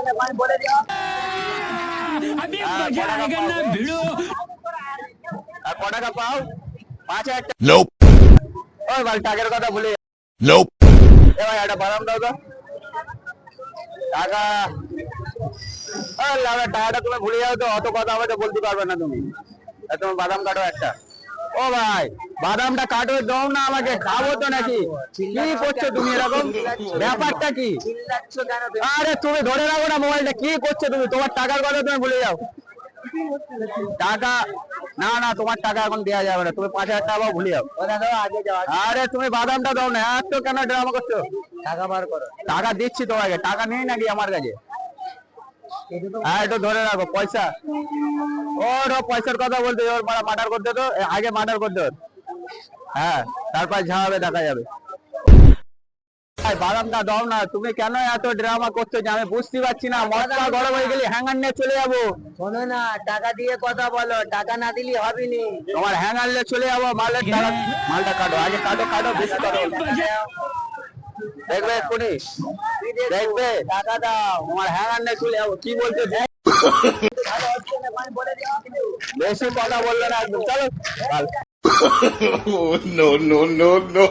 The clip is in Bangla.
ক টাকা পাও? 5,000 টাকা। Nope. ওই ভাই টাকার কথা ভুলে Nope. এ ভাই একটা বাদাম দাও তো টাকা। টাকাটা তুমি ভুলে যাও তো, অত কথা আমাকে বলতে পারবে না তুমি। তুমি বাদাম কাটো একটা। ও ভাই বাদামটা কাটো, দাও না আমাকে, খাবো তো নাকি? কি করছো তুমি এরকম? ব্যাপারটা কি? আরে তুমি ধরে রাখো না মোবাইলটা, কি করছো তুমি? তোমার টাকার কথা তুমি ভুলে যাও। টাকা না না, তোমার টাকা এখন দেওয়া যাবে না, তুমি 5,000 টাকা ভুলে যাও। আরে তুমি বাদামটা দাও না, এত কেন ড্রামা করছো? টাকা বার করো। টাকা দিচ্ছি তোমাকে, টাকা নেই নাকি আমার কাছে? হ্যাঁ একটু ধরে রাখো পয়সা। ওর পয়সার কথা বলতে, ওর মার্ডার করতে তো আগে মার্ডার করতে ওর। হ্যাঁ তারপর যা হবে দেখা যাবে। বাদামটা দাও না, তুমি কেন এত ড্রামা করছো যে আমি বুঝতে পারছি না। মশলা গরম হয়ে গেলে হ্যাঙ্গার নিয়ে চলে যাবো। শোনো না, টাকা দিয়ে কথা বলো, টাকা না দিলে হবে নি। তোমার হ্যাঙ্গার নিয়ে চলে যাবো। মালটা কাটো আগে, কাটো কাটো বেশি কাটো। দেখবে এক্ষুনি দেখবে, টাকা দাও। তোমার হ্যাঙ্গার নিয়ে চলে যাবো। কি বলছো? বেশি কথা বললো না একদম, চলো। Oh, no, no, no, no.